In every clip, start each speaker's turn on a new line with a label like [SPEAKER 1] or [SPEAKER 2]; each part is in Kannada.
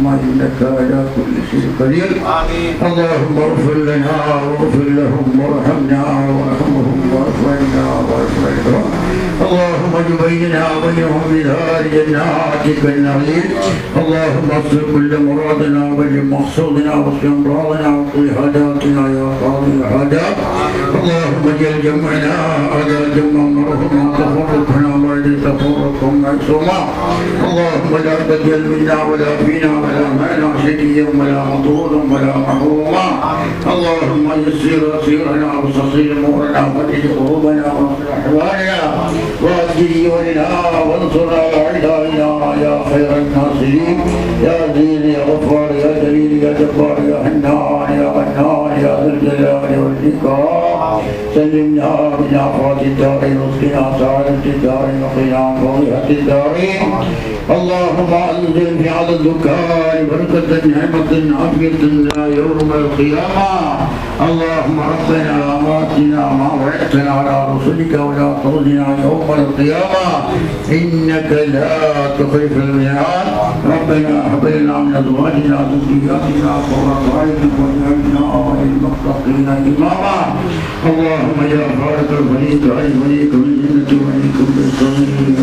[SPEAKER 1] اللهم إنك على كل شيء قدير. اللهم اغفر لنا واغفر لهم وارحمنا وارحمهم وارفعنا وارفعهم. اللهم اجعل بيننا وبينهم بدار جناتك النعيم. اللهم اصلح كل مرادنا وبلغ مقصودنا واصلح امراضنا واقض حاجاتنا يا قاضي الحاجات. اللهم اجعل جمعنا على جمع مرحوما تفرقنا بعد تفرقهم معصوما. اللهم لا تجعل منا ولا فينا ولا معنا شقيا ولا مطرودا ولا محروما. اللهم يسر سيرنا وسخر امورنا وفرج قلوبنا واصلح احوالنا واجل ديوننا وانصر على اعدائنا يا خير الناصرين يا عزيز يا غفار يا جليل يا جبار يا حنان يا منان يا ذا الجلال والاكرام. سلمنا من آفات الدارين واسقنا سعادة الدارين وقنا فضيحة الدارين. اللهم انزل في هذا الدكان بركة نعمة عافية يوم القيامة. اللهم ربنا آتنا ما وعدتنا على رسلك ولا تخزنا يوم القيامة إنك لا تخلف الميعاد. ربنا هب لنا من أزواجنا وذرياتنا قرة أعين واجعلنا للمتقين إماما. اللهم يا خالق الفريق عن فريق من جنة وفريق بالصغير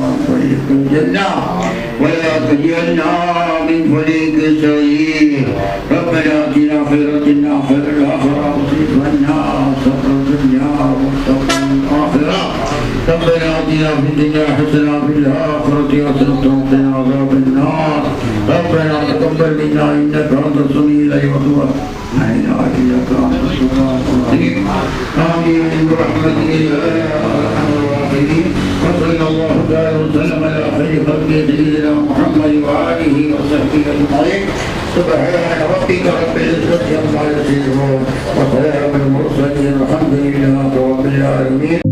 [SPEAKER 1] وفريق الجنة ولا تجعلنا من فريق السعير. ربنا آتنا خير الدنيا خير الآخرة واصرف عنا شر الدنيا وشر الآخرة. ربنا آتنا في الدنيا حسنة وفي الآخرة حسنة وقنا عذاب النار. ربنا تقبل منا إنك أنت السميع العليم وتب علينا إنك أنت التواب الرحيم. آمين برحمتك يا أرحم الراحمين. وصلى الله تعالى وسلم على خير خلق سيدنا محمد وآله وصحبه أجمعين. سبحان ربك رب العزة عما يصفون وسلام المرسلين والحمد لله رب العالمين.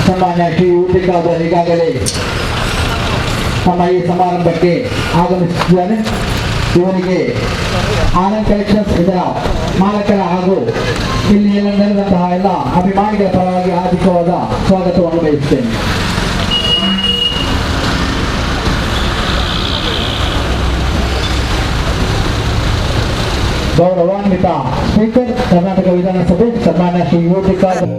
[SPEAKER 2] ಸನ್ಮಾನ್ಯ ಶ್ರೀ ಊಟಿಕಾದವರು ಈಗಾಗಲೇ ನಮ್ಮ ಈ ಸಮಾರಂಭಕ್ಕೆ ಆಗಮಿಸಿದ್ದಾನೆ. ಇವರಿಗೆ ಆನಂದ್ ಕಲೆಕ್ಷನ್ಸ್ ಇದರ ಮಾಲಕರ ಹಾಗೂ ಇಲ್ಲಿ ನೆರೆದಂತಹ ಎಲ್ಲ ಅಭಿಮಾನಿಗಳ ಪರವಾಗಿ ಹಾರ್ದಿಕವಾದ ಸ್ವಾಗತವನ್ನು ಬಯಸುತ್ತೇನೆ. ಗೌರವಾನ್ವಿತ ಸ್ಪೀಕರ್ ಕರ್ನಾಟಕ ವಿಧಾನಸಭೆ ಸನ್ಮಾನ್ಯ ಶ್ರೀ ಊಟಿಕಾದವರು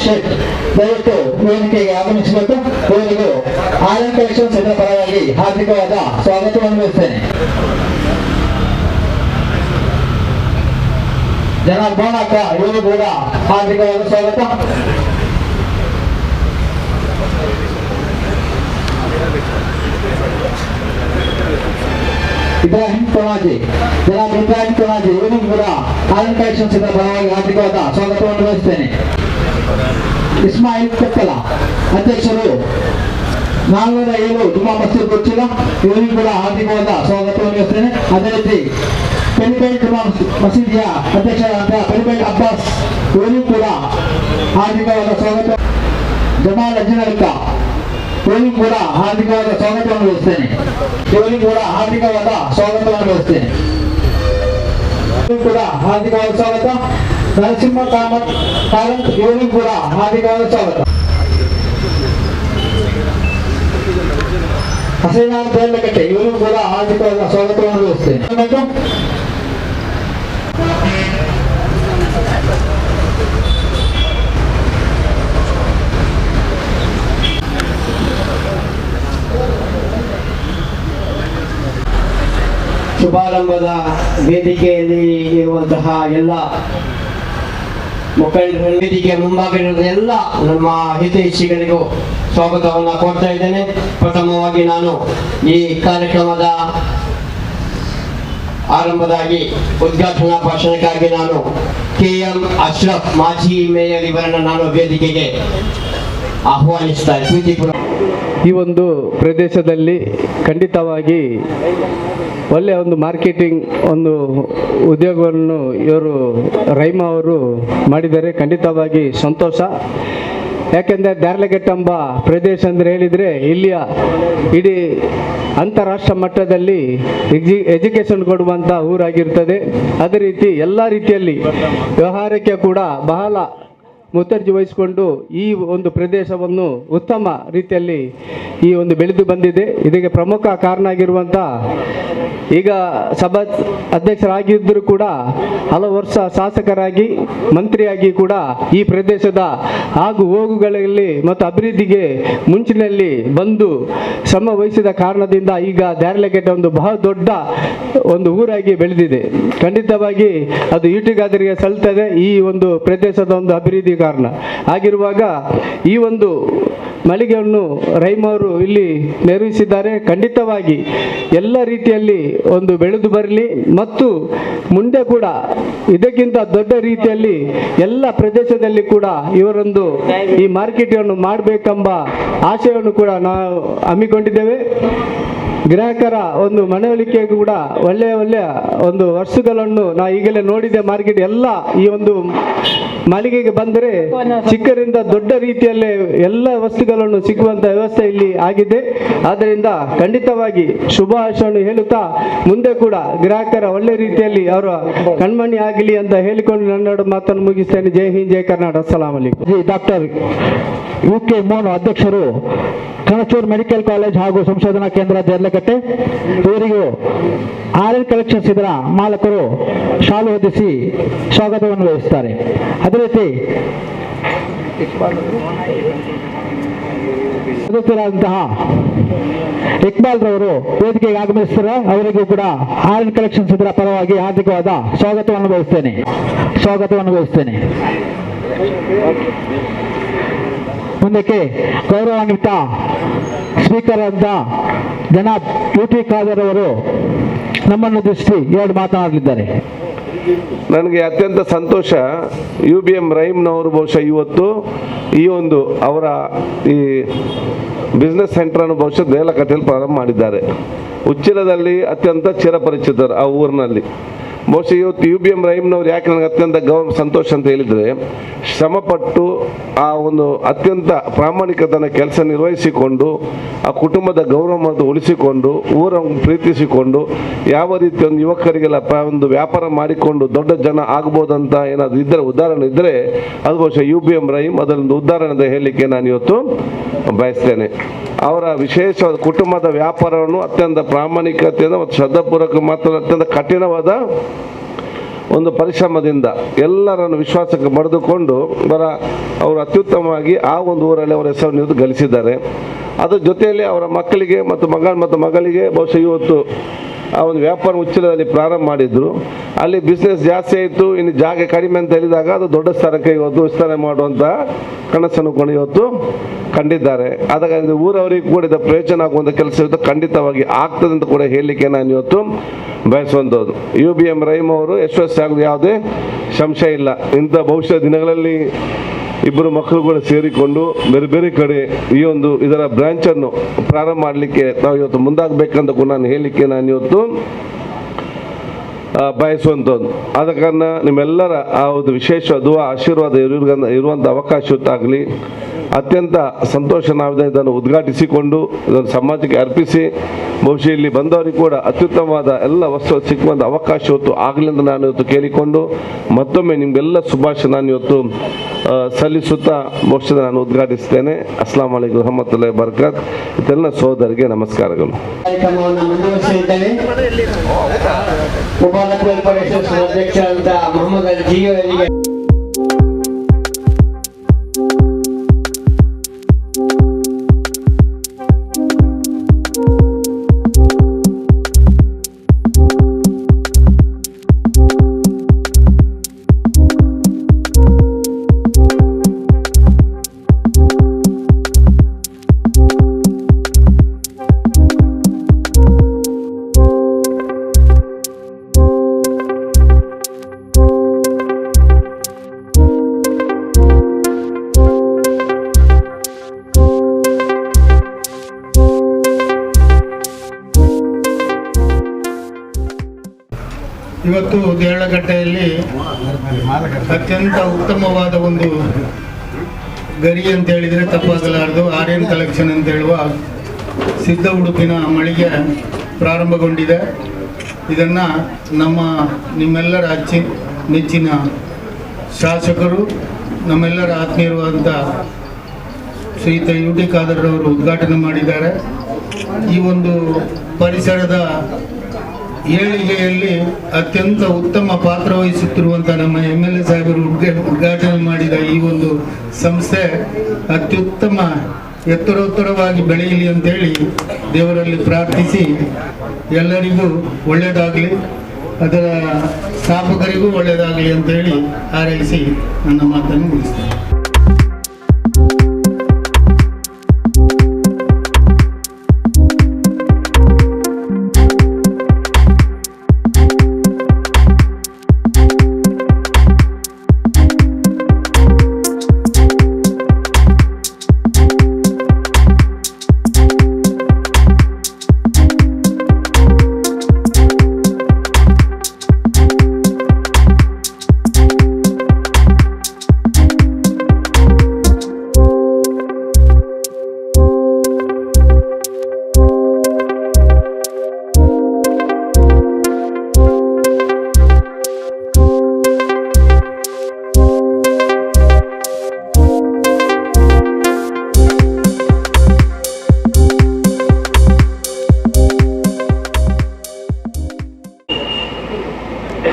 [SPEAKER 2] ಶೆಟ್ ದಯವಿಟ್ಟು ವೇದಿಕೆಗೆ ಆಗಮಿಸಬೇಕು. ಇವರಿಗೂ ಆನಂದ್ ಕಲೆಕ್ಷನ್ಸ್ ಇದರ ಪರವಾಗಿ ಹಾರ್ದಿಕವಾದ ಸ್ವಾಗತವನ್ನು ಬಯಸ್ತೇನೆ. ಜನಾಬ್ ಬೋನಕ್ಕ ಇವರು ಕೂಡ ಹಾರ್ದಿಕವಾದ ಸ್ವಾಗತ. ಇಬ್ರಾಹಿಂ ಕೊನಾಜಿ, ಜನಾಬ್ ಇಬ್ರಾಹಿಂ ಕೊನಾಜಿ ಇವರಿಗೂ ಕೂಡ ಆನಂದ್ ಕಲೆಕ್ಷನ್ಸ್ ಇದರ ಪರವಾಗಿ ಹಾರ್ದಿಕವಾದ ಸ್ವಾಗತವನ್ನು ಬಯಸ್ತೇನೆ. ಇಸ್ಮಾಯಿಲ್ ಕೊಪ್ಪಲ ಅಧ್ಯಕ್ಷರು 407 ಜುಮಾ ಮಸೀದ್ ಗೊತ್ತಿಲ್ಲ, ಇವರಿಗೂ ಕೂಡ ಹಾರ್ದಿಕವಾದ ಸ್ವಾಗತವನ್ನು ಬಯಸ್ತೇನೆ. ಅದೇ ರೀತಿ ಪೆರಿಬೆಲ್ ಜುಮಾ ಮಸೀದಿಯ ಅಧ್ಯಕ್ಷರಾದಂತಹ ಪೆರಿಬೆಲ್ ಅಬ್ಬಾಸ್ ಇವರಿಗೂ ಕೂಡ ಹಾರ್ದಿಕವಾದ ಸ್ವಾಗತ. ಜಮಾಲ್ ಅಜ್ಜನರ್ಕ ಇವರಿಗೂ ಕೂಡ ಹಾರ್ದಿಕವಾದ ಸ್ವಾಗತವನ್ನು ಬಯಸ್ತೇನೆ. ಇವರಿಗೂ ಕೂಡ ಹಾರ್ದಿಕವಾದ ಸ್ವಾಗತವನ್ನು ಬಯಸ್ತೇನೆ. ಕೂಡ ಹಾರ್ದಿಕವಾದ ಸ್ವಾಗತ. ನರಸಿಂಹ ಕಾರಂತ್ ಇವರಿಗೂ ಕೂಡ ಹಾರ್ದಿಕವಾದ ಸ್ವಾಗತ. ಹಸೀನಾಥ್ ಬೇರ್ಲಕಟ್ಟೆ ಇವರಿಗೂ ಕೂಡ ಹಾರ್ದಿಕವಾದ ಸ್ವಾಗತವನ್ನು ಬಯಸ್ತೇನೆ.
[SPEAKER 3] ಶುಭಾರಂಭದ ವೇದಿಕೆಯಲ್ಲಿ ಇರುವಂತಹ ಎಲ್ಲ ಮುಖಂಡರ ವೇದಿಕೆ ಮುಂಭಾಗದ ಎಲ್ಲ ನಮ್ಮ ಹಿತೈಷಿಗಳಿಗೂ ಸ್ವಾಗತವನ್ನು ಕೋರ್ತಾ ಇದ್ದೇನೆ. ಪ್ರಥಮವಾಗಿ ನಾನು ಈ ಕಾರ್ಯಕ್ರಮದ ಆರಂಭದಾಗಿ ಉದ್ಘಾಟನಾ ಭಾಷಣಕ್ಕಾಗಿ ನಾನು KM ಅಶ್ರಫ್ ಮಾಜಿ ಮೇಯರ್ ಇವರನ್ನು ನಾನು ವೇದಿಕೆಗೆ ಆಹ್ವಾನಿಸ್ತಾ ಇದ್ದೀನಿ.
[SPEAKER 4] ಈ ಒಂದು ಪ್ರದೇಶದಲ್ಲಿ ಖಂಡಿತವಾಗಿ ಒಳ್ಳೆಯ ಒಂದು ಮಾರ್ಕೆಟಿಂಗ್ ಒಂದು ಉದ್ಯೋಗವನ್ನು ಇವರು ರೈಮಾ ಅವರು ಮಾಡಿದ್ದಾರೆ. ಖಂಡಿತವಾಗಿ ಸಂತೋಷ. ಯಾಕೆಂದರೆ ದ್ಯಾರ್ಲಗೆಟ್ ಎಂಬ ಪ್ರದೇಶ ಅಂದರೆ ಹೇಳಿದರೆ ಇಲ್ಲಿಯ ಇಡೀ ಅಂತಾರಾಷ್ಟ್ರ ಮಟ್ಟದಲ್ಲಿ ಎಜುಕೇಷನ್ ಕೊಡುವಂಥ ಊರಾಗಿರ್ತದೆ. ಅದೇ ರೀತಿ ಎಲ್ಲ ರೀತಿಯಲ್ಲಿ ವ್ಯವಹಾರಕ್ಕೆ ಕೂಡ ಬಹಳ ಮುತರ್ಜಿ ವಹಿಸಿಕೊಂಡು ಈ ಒಂದು ಪ್ರದೇಶವನ್ನು ಉತ್ತಮ ರೀತಿಯಲ್ಲಿ ಈ ಒಂದು ಬೆಳೆದು ಬಂದಿದೆ. ಇದಕ್ಕೆ ಪ್ರಮುಖ ಕಾರಣ ಆಗಿರುವಂಥ ಈಗ ಸಭಾ ಅಧ್ಯಕ್ಷರಾಗಿದ್ದರೂ ಕೂಡ ಹಲವು ವರ್ಷ ಶಾಸಕರಾಗಿ ಮಂತ್ರಿಯಾಗಿ ಕೂಡ ಈ ಪ್ರದೇಶದ ಆಗು ಹೋಗುಗಳಲ್ಲಿ ಮತ್ತು ಅಭಿವೃದ್ಧಿಗೆ ಮುಂಚಿನಲ್ಲಿ ಬಂದು ಶ್ರಮ ವಹಿಸಿದ ಕಾರಣದಿಂದ ಈಗ ದ್ಯಾರ್ಲಗೆಟ್ ಒಂದು ಬಹಳ ದೊಡ್ಡ ಒಂದು ಊರಾಗಿ ಬೆಳೆದಿದೆ. ಖಂಡಿತವಾಗಿ ಅದು ಈಟಿಗಾದರಿಗೆ ಸಲ್ತದೆ ಈ ಒಂದು ಪ್ರದೇಶದ ಒಂದು ಅಭಿವೃದ್ಧಿ ಕಾರಣ ಆಗಿರುವಾಗ ಈ ಒಂದು ಮಳಿಗೆಯನ್ನು ರೈಮಾ ಅವರು ಇಲ್ಲಿ ನಿರ್ವಹಿಸಿದ್ದಾರೆ. ಖಂಡಿತವಾಗಿ ಎಲ್ಲ ರೀತಿಯಲ್ಲಿ ಒಂದು ಬೆಳೆದು ಬರಲಿ ಮತ್ತು ಮುಂದೆ ಕೂಡ ಇದಕ್ಕಿಂತ ದೊಡ್ಡ ರೀತಿಯಲ್ಲಿ ಎಲ್ಲ ಪ್ರದೇಶದಲ್ಲಿ ಕೂಡ ಇವರೊಂದು ಈ ಮಾರ್ಕೆಟನ್ನು ಮಾಡಬೇಕೆಂಬ ಆಶಯವನ್ನು ಕೂಡ ನಾವು ಹಮ್ಮಿಕೊಂಡಿದ್ದೇವೆ. ಗ್ರಾಹಕರ ಒಂದು ಮನವೊಲಿಕೆ ಕೂಡ ಒಳ್ಳೆಯ ಒಂದು ವಸ್ತುಗಳನ್ನು ನಾ ಈಗಲೇ ನೋಡಿದೆ. ಮಾರ್ಕೆಟ್ ಎಲ್ಲ ಈ ಒಂದು ಮಳಿಗೆಗೆ ಬಂದರೆ ಚಿಕ್ಕರಿಂದ ದೊಡ್ಡ ರೀತಿಯಲ್ಲೇ ಎಲ್ಲ ವಸ್ತುಗಳನ್ನು ಸಿಗುವಂಥ ವ್ಯವಸ್ಥೆ ಇಲ್ಲಿ ಆಗಿದೆ. ಆದ್ದರಿಂದ ಖಂಡಿತವಾಗಿ ಶುಭಾಶಯವನ್ನು ಹೇಳುತ್ತಾ ಮುಂದೆ ಕೂಡ ಗ್ರಾಹಕರ ಒಳ್ಳೆ ರೀತಿಯಲ್ಲಿ ಅವರ ಕಣ್ಮಣಿ ಆಗಲಿ ಅಂತ ಹೇಳಿಕೊಂಡು ನನ್ನ ಮಾತನ್ನು ಮುಗಿಸ್ತೇನೆ. ಜೈ ಹಿಂದ್, ಜೈ ಕರ್ನಾಟಕ. ಅಸ್ಸಲಾಂ ಅಲೈಕುಂ.
[SPEAKER 2] ಡಾಕ್ಟರ್ UK ಮೋಹನ್ ಅಧ್ಯಕ್ಷರು ಕಣಚೂರು ಮೆಡಿಕಲ್ ಕಾಲೇಜ್ ಹಾಗೂ ಸಂಶೋಧನಾ ಕೇಂದ್ರ ದೇರ್ಲಕಟ್ಟೆ ಇವರಿಗೂ ಆನಂದ್ ಕಲೆಕ್ಷನ್ಸ್ ಇದರ ಮಾಲಕರು ಶಾಲು ಹೊದಿಸಿ ಸ್ವಾಗತವನ್ನು ವಹಿಸುತ್ತಾರೆ. ಅದೇ ರೀತಿ ಸದಸ್ಯರಾದಂತಹ ಇಕ್ಬಾಲ್ ರವರು ವೇದಿಕೆಗೆ ಆಗಮಿಸುತ್ತಾರೆ. ಅವರಿಗೂ ಕೂಡ ಆನಂದ್ ಕಲೆಕ್ಷನ್ಸ್ ಇದರ ಪರವಾಗಿ ಹಾರ್ದಿಕವಾದ ಸ್ವಾಗತವನ್ನು ಬಯಸ್ತೇನೆ. ಮುಂದಕ್ಕೆ ಗೌರವಾನ್ವಿತ ಸ್ಪೀಕರ್ ಅಂತ ಜನಾಬ್ UT ಖಾದರ್ ಅವರು ನಮ್ಮನ್ನು ಉದ್ದೇಶಿಸಿ 2 ಮಾತನಾಡಲಿದ್ದಾರೆ.
[SPEAKER 5] ನನಗೆ ಅತ್ಯಂತ ಸಂತೋಷ. UBM ರೈಮ್ನವರು ಬಹುಶಃ ಇವತ್ತು ಈ ಒಂದು ಅವರ ಈ ಬಿಸ್ನೆಸ್ ಸೆಂಟರನ್ನು ಬಹುಶಃ ದೇಲಕಟ್ಟೆಯಲ್ಲಿ ಪ್ರಾರಂಭ ಮಾಡಿದ್ದಾರೆ. ಉಚ್ಚಿಲದಲ್ಲಿ ಅತ್ಯಂತ ಚಿರಪರಿಚಿತರು ಆ ಊರಿನಲ್ಲಿ. ಬಹುಶಃ ಇವತ್ತು UBM ರೈಮ್ನವ್ರು ಯಾಕೆ ನನಗೆ ಅತ್ಯಂತ ಸಂತೋಷ ಅಂತ ಹೇಳಿದರೆ, ಶ್ರಮಪಟ್ಟು ಆ ಒಂದು ಅತ್ಯಂತ ಪ್ರಾಮಾಣಿಕತನ ಕೆಲಸ ನಿರ್ವಹಿಸಿಕೊಂಡು ಆ ಕುಟುಂಬದ ಗೌರವವನ್ನು ಉಳಿಸಿಕೊಂಡು ಊರನ್ನು ಪ್ರೀತಿಸಿಕೊಂಡು ಯಾವ ರೀತಿ ಒಂದು ಯುವಕರಿಗೆಲ್ಲ ಒಂದು ವ್ಯಾಪಾರ ಮಾಡಿಕೊಂಡು ದೊಡ್ಡ ಜನ ಆಗ್ಬೋದಂತ ಏನಾದರೂ ಇದ್ದರೆ ಉದಾಹರಣೆ ಇದ್ದರೆ ಅದು ಬಹುಶಃ UBM ರೈಮ್ ಅದರೊಂದು ಉದಾಹರಣೆ ಹೇಳಲಿಕ್ಕೆ ನಾನು ಇವತ್ತು ಬಯಸ್ತೇನೆ. ಅವರ ವಿಶೇಷವಾದ ಕುಟುಂಬದ ವ್ಯಾಪಾರವನ್ನು ಅತ್ಯಂತ ಪ್ರಾಮಾಣಿಕತೆಯಿಂದ ಮತ್ತು ಶ್ರದ್ಧಾಪೂರ್ವಕ ಮಾತ್ರ ಅತ್ಯಂತ ಕಠಿಣವಾದ ಒಂದು ಪರಿಶ್ರಮದಿಂದ ಎಲ್ಲರನ್ನು ವಿಶ್ವಾಸಕ್ಕೆ ಪಡೆದುಕೊಂಡು ಅವರು ಅತ್ಯುತ್ತಮವಾಗಿ ಆ ಒಂದು ಊರಲ್ಲಿ ಅವರ ಹೆಸರನ್ನು ಗಳಿಸಿದ್ದಾರೆ. ಅದರ ಜೊತೆಯಲ್ಲಿ ಅವರ ಮಕ್ಕಳಿಗೆ ಮತ್ತು ಮಗಳಿಗೆ ಬಹುಶಃ ಇವತ್ತು ಆ ಒಂದು ವ್ಯಾಪಾರ ಉಚ್ಚಿಲದಲ್ಲಿ ಪ್ರಾರಂಭ ಮಾಡಿದ್ರು. ಅಲ್ಲಿ ಬಿಸ್ನೆಸ್ ಜಾಸ್ತಿ ಆಯಿತು, ಇನ್ನು ಜಾಗ ಕಡಿಮೆ ಅಂತ ಹೇಳಿದಾಗ ಅದು ದೊಡ್ಡ ಸ್ಥಳಕ್ಕೆ ಇವತ್ತು ವಿಸ್ತರಣೆ ಮಾಡುವಂಥ ಕನಸನ್ನು ಕೂಡ ಇವತ್ತು ಕಂಡಿದ್ದಾರೆ. ಅದಕ್ಕೆ ಊರವರಿಗೆ ಕೂಡ ಇದು ಪ್ರಯೋಜನ ಆಗುವಂಥ ಕೆಲಸ ಇವತ್ತು ಖಂಡಿತವಾಗಿ ಆಗ್ತದೆ ಅಂತ ಕೂಡ ಹೇಳಲಿಕ್ಕೆ ನಾನು ಇವತ್ತು ಬಯಸುವಂಥದ್ದು. UBM ರಹೀಮ್ ಅವರು ಯಶಸ್ವಿಯಾಗೋದು ಯಾವುದೇ ಸಂಶಯ ಇಲ್ಲ. ಇಂಥ ಭವಿಷ್ಯ ದಿನಗಳಲ್ಲಿ ಇಬ್ಬರು ಮಕ್ಕಳು ಕೂಡ ಸೇರಿಕೊಂಡು ಬೇರೆ ಬೇರೆ ಕಡೆ ಈ ಒಂದು ಇದರ ಬ್ರಾಂಚನ್ನು ಪ್ರಾರಂಭ ಮಾಡಲಿಕ್ಕೆ ನಾವು ಇವತ್ತು ಮುಂದಾಗಬೇಕಂತ ಕೂಡ ನಾನು ಹೇಳಲಿಕ್ಕೆ ನಾನು ಇವತ್ತು ಬಯಸುವಂಥದ್ದು. ಆದ ಕಾರಣ ನಿಮ್ಮೆಲ್ಲರ ಆ ಒಂದು ವಿಶೇಷ ಆಶೀರ್ವಾದ ಇರುವಂಥ ಅವಕಾಶ ಆಗಲಿ. ಅತ್ಯಂತ ಸಂತೋಷ ನಾವು ಇದನ್ನು ಉದ್ಘಾಟಿಸಿಕೊಂಡು ಇದನ್ನು ಸಮಾಜಕ್ಕೆ ಅರ್ಪಿಸಿ ಬಹುಶಃ ಇಲ್ಲಿ ಬಂದವರಿಗೆ ಕೂಡ ಅತ್ಯುತ್ತಮವಾದ ಎಲ್ಲ ವಸ್ತು ಸಿಕ್ಕುವಂಥ ಅವಕಾಶ ಇವತ್ತು ಆಗಲಿ ಅಂತ ನಾನು ಇವತ್ತು ಕೇಳಿಕೊಂಡು ಮತ್ತೊಮ್ಮೆ ನಿಮಗೆಲ್ಲ ಶುಭಾಶಯ ನಾನು ಇವತ್ತು ಸಲ್ಲಿಸುತ್ತಾ ಬಹುಶಃ ನಾನು ಉದ್ಘಾಟಿಸ್ತೇನೆ. ಅಸ್ಲಾಂ ವಲೈಕುಂ ರಹಮತುಲ್ಲಾಹಿ ಬರ್ಕಾತ್. ಇದೆಲ್ಲ ಸೋದರಿಗೆ ನಮಸ್ಕಾರಗಳು.
[SPEAKER 3] ಕಾರ್ಯಕ್ರಮವನ್ನು ಮುಂದುವರಿಸಿದ್ದೇವೆ. ಮುಬಾರಕ್ ವೆಲ್ಫೇರ್ ಅಸೋಸಿಯೇಷನ್ ಅಧ್ಯಕ್ಷರಾದ ಮೊಹಮ್ಮದ್ ಅಲಿ ಜಿಯೋ ಅವರಿಗೆ
[SPEAKER 1] ಇವತ್ತು ದೇರಳಕಟ್ಟೆಯಲ್ಲಿ ಅತ್ಯಂತ ಉತ್ತಮವಾದ ಒಂದು ಗರಿ ಅಂತ ಹೇಳಿದರೆ ತಪ್ಪಾಗಲಾರದು. ಆರ್ಯನ್ ಕಲೆಕ್ಷನ್ ಅಂತ ಹೇಳುವ ಸಿದ್ಧ ಉಡುಪಿನ ಮಳಿಗೆ ಪ್ರಾರಂಭಗೊಂಡಿದೆ. ಇದನ್ನು ನಿಮ್ಮೆಲ್ಲರ ನೆಚ್ಚಿನ ಶಾಸಕರು, ನಮ್ಮೆಲ್ಲರ ಆತ್ಮೀಯರಾದಂಥ ಶ್ರೀಯುತ UT ಖಾದರ್ ಅವರು ಉದ್ಘಾಟನೆ ಮಾಡಿದ್ದಾರೆ. ಈ ಒಂದು ಪರಿಸರದ ಏಳಿಗೆಯಲ್ಲಿ ಅತ್ಯಂತ ಉತ್ತಮ ಪಾತ್ರ ವಹಿಸುತ್ತಿರುವಂಥ ನಮ್ಮ MLA ಸಾಹೇಬರು ಉದ್ಘಾಟನೆ ಮಾಡಿದ ಈ ಒಂದು ಸಂಸ್ಥೆ ಅತ್ಯುತ್ತಮ ಎತ್ತರೋತ್ತರವಾಗಿ ಬೆಳೆಯಲಿ ಅಂತೇಳಿ ದೇವರಲ್ಲಿ ಪ್ರಾರ್ಥಿಸಿ ಎಲ್ಲರಿಗೂ ಒಳ್ಳೆಯದಾಗಲಿ, ಅದರ ಸ್ಥಾಪಕರಿಗೂ ಒಳ್ಳೆಯದಾಗಲಿ ಅಂತೇಳಿ ಹಾರೈಸಿ ನನ್ನ ಮಾತನ್ನು ಮುಗಿಸ್ತೇನೆ.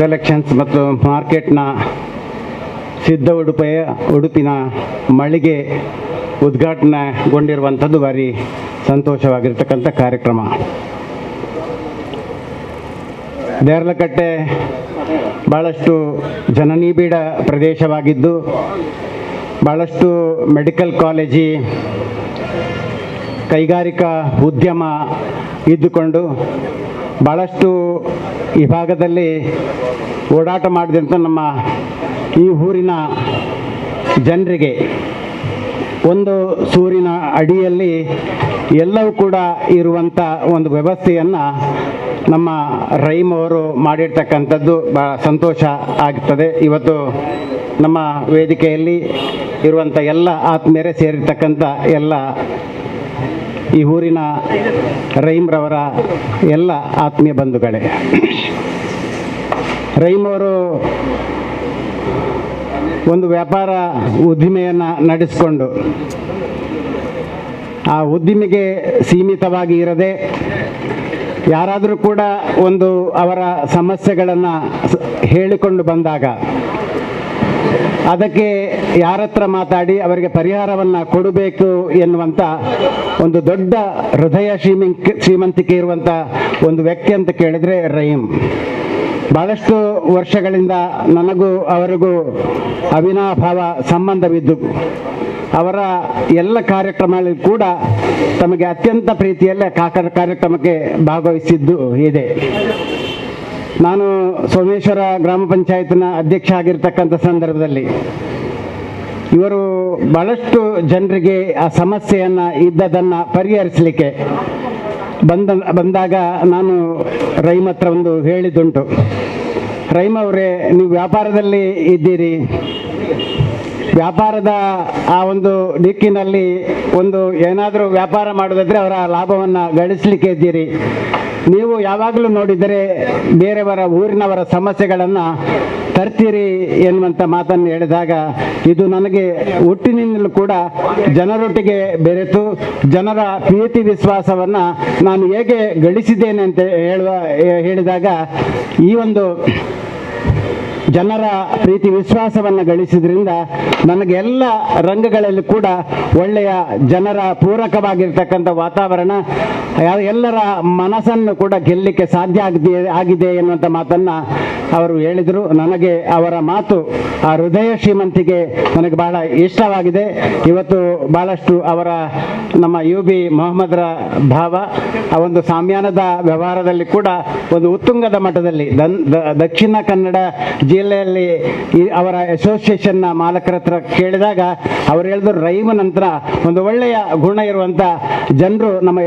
[SPEAKER 6] ಕಲೆಕ್ಷನ್ಸ್ ಮತ್ತು ಮಾರ್ಕೆಟ್ನ ಸಿದ್ಧ ಉಡುಪಿನ ಮಳಿಗೆ ಉದ್ಘಾಟನೆಗೊಂಡಿರುವಂಥದ್ದು ಭಾರಿ ಸಂತೋಷವಾಗಿರ್ತಕ್ಕಂಥ ಕಾರ್ಯಕ್ರಮ. ದೇರಳಕಟ್ಟೆ ಭಾಳಷ್ಟು ಜನನಿಬಿಡ ಪ್ರದೇಶವಾಗಿದ್ದು ಭಾಳಷ್ಟು ಮೆಡಿಕಲ್ ಕಾಲೇಜಿ, ಕೈಗಾರಿಕಾ ಉದ್ಯಮ ಇದ್ದುಕೊಂಡು ಭಾಳಷ್ಟು ಈ ಭಾಗದಲ್ಲಿ ಓಡಾಟ ಮಾಡಿದಂಥ ನಮ್ಮ ಈ ಊರಿನ ಜನರಿಗೆ ಒಂದು ಸೂರಿನ ಅಡಿಯಲ್ಲಿ ಎಲ್ಲವೂ ಕೂಡ ಇರುವಂಥ ಒಂದು ವ್ಯವಸ್ಥೆಯನ್ನು ನಮ್ಮ ರಹೀಮ್ ಅವರು ಮಾಡಿರ್ತಕ್ಕಂಥದ್ದು ಭಾಳ ಸಂತೋಷ ಆಗ್ತದೆ. ಇವತ್ತು ನಮ್ಮ ವೇದಿಕೆಯಲ್ಲಿ ಇರುವಂಥ ಎಲ್ಲ ಆತ್ಮೀಯರೇ ಸೇರಿರ್ತಕ್ಕಂಥ ಎಲ್ಲ ಈ ಊರಿನ ರಹೀಮ್ರವರ ಎಲ್ಲ ಆತ್ಮೀಯ ಬಂಧುಗಳೇ, ರಹೀಮ್ ಅವರು ಒಂದು ವ್ಯಾಪಾರ ಉದ್ದಿಮೆಯನ್ನು ನಡೆಸಿಕೊಂಡು ಆ ಉದ್ದಿಮೆಗೆ ಸೀಮಿತವಾಗಿ ಇರದೆ ಯಾರಾದರೂ ಕೂಡ ಒಂದು ಅವರ ಸಮಸ್ಯೆಗಳನ್ನು ಹೇಳಿಕೊಂಡು ಬಂದಾಗ ಅದಕ್ಕೆ ಯಾರ ಹತ್ರ ಮಾತಾಡಿ ಅವರಿಗೆ ಪರಿಹಾರವನ್ನು ಕೊಡಬೇಕು ಎನ್ನುವಂಥ ಒಂದು ದೊಡ್ಡ ಹೃದಯ ಶ್ರೀಮಂತಿಕೆ ಇರುವಂಥ ಒಂದು ವ್ಯಕ್ತಿ ಅಂತ ಕೇಳಿದರೆ ರಹೀಮ್. ಭಾಳಷ್ಟು ವರ್ಷಗಳಿಂದ ನನಗೂ ಅವರಿಗೂ ಅವಿನಾಭಾವ ಸಂಬಂಧವಿದ್ದು ಅವರ ಎಲ್ಲ ಕಾರ್ಯಕ್ರಮಗಳಲ್ಲಿ ಕೂಡ ತಮಗೆ ಅತ್ಯಂತ ಪ್ರೀತಿಯಲ್ಲೇ ಕಾರ್ಯಕ್ರಮಕ್ಕೆ ಭಾಗವಹಿಸಿದ್ದು ಇದೆ. ನಾನು ಸೋಮೇಶ್ವರ ಗ್ರಾಮ ಪಂಚಾಯತ್ನ ಅಧ್ಯಕ್ಷ ಆಗಿರ್ತಕ್ಕಂಥ ಸಂದರ್ಭದಲ್ಲಿ ಇವರು ಭಾಳಷ್ಟು ಜನರಿಗೆ ಆ ಸಮಸ್ಯೆಯನ್ನು ಇದ್ದದನ್ನು ಪರಿಹರಿಸಲಿಕ್ಕೆ ಬಂದಾಗ ನಾನು ರಹೀಮ್ ಹತ್ರ ಒಂದು ಹೇಳಿದ್ದುಂಟು. ರಹೀಮ್ ಅವರೇ, ನೀವು ವ್ಯಾಪಾರದಲ್ಲಿ ಇದ್ದೀರಿ, ವ್ಯಾಪಾರದ ಆ ಒಂದು ದಿಕ್ಕಿನಲ್ಲಿ ಒಂದು ಏನಾದರೂ ವ್ಯಾಪಾರ ಮಾಡೋದಾದರೆ ಅವರ ಲಾಭವನ್ನು ಗಳಿಸಲಿಕ್ಕೆ ಇದ್ದೀರಿ. ನೀವು ಯಾವಾಗಲೂ ನೋಡಿದರೆ ಬೇರೆಯವರ ಊರಿನವರ ಸಮಸ್ಯೆಗಳನ್ನು ತರ್ತೀರಿ ಎನ್ನುವಂಥ ಮಾತನ್ನು ಹೇಳಿದಾಗ ಇದು ನನಗೆ ಹುಟ್ಟಿನಿಂದಲೂ ಕೂಡ ಜನರೊಟ್ಟಿಗೆ ಬೆರೆತು ಜನರ ಪ್ರೀತಿ ವಿಶ್ವಾಸವನ್ನು ನಾನು ಹೇಗೆ ಗಳಿಸಿದ್ದೇನೆ ಅಂತ ಹೇಳಿದಾಗ ಈ ಒಂದು ಜನರ ಪ್ರೀತಿ ವಿಶ್ವಾಸವನ್ನು ಗಳಿಸಿದ್ರಿಂದ ನನಗೆ ಎಲ್ಲ ರಂಗಗಳಲ್ಲಿ ಕೂಡ ಒಳ್ಳೆಯ ಜನರ ಪೂರಕವಾಗಿರ್ತಕ್ಕಂಥ ವಾತಾವರಣ, ಎಲ್ಲರ ಮನಸ್ಸನ್ನು ಕೂಡ ಗೆಲ್ಲಲಿಕ್ಕೆ ಸಾಧ್ಯ ಆಗಿದೆ ಎನ್ನುವಂಥ ಮಾತನ್ನು ಅವರು ಹೇಳಿದರು. ನನಗೆ ಅವರ ಮಾತು, ಆ ಹೃದಯ ಶ್ರೀಮಂತಿಗೆ ನನಗೆ ಬಹಳ ಇಷ್ಟವಾಗಿದೆ. ಇವತ್ತು ಭಾಳಷ್ಟು ಅವರ ನಮ್ಮ UB ಮೊಹಮ್ಮದರ ಭಾವ ಆ ಒಂದು ಸಾಮ್ಯಾನದ ವ್ಯವಹಾರದಲ್ಲಿ ಕೂಡ ಒಂದು ಉತ್ತುಂಗದ ಮಟ್ಟದಲ್ಲಿ ದಕ್ಷಿಣ ಕನ್ನಡ ಜಿಲ್ಲೆಯಲ್ಲಿ ಅವರ ಅಸೋಸಿಯೇಷನ್ನ ಮಾಲಕರ ಹತ್ರ ಕೇಳಿದಾಗ ಅವರು ಹೇಳಿದ್ರು, ರಹೀಮ್ ನಂತರ ಒಂದು ಒಳ್ಳೆಯ ಗುಣ ಇರುವಂಥ ಜನರು ನಮ್ಮ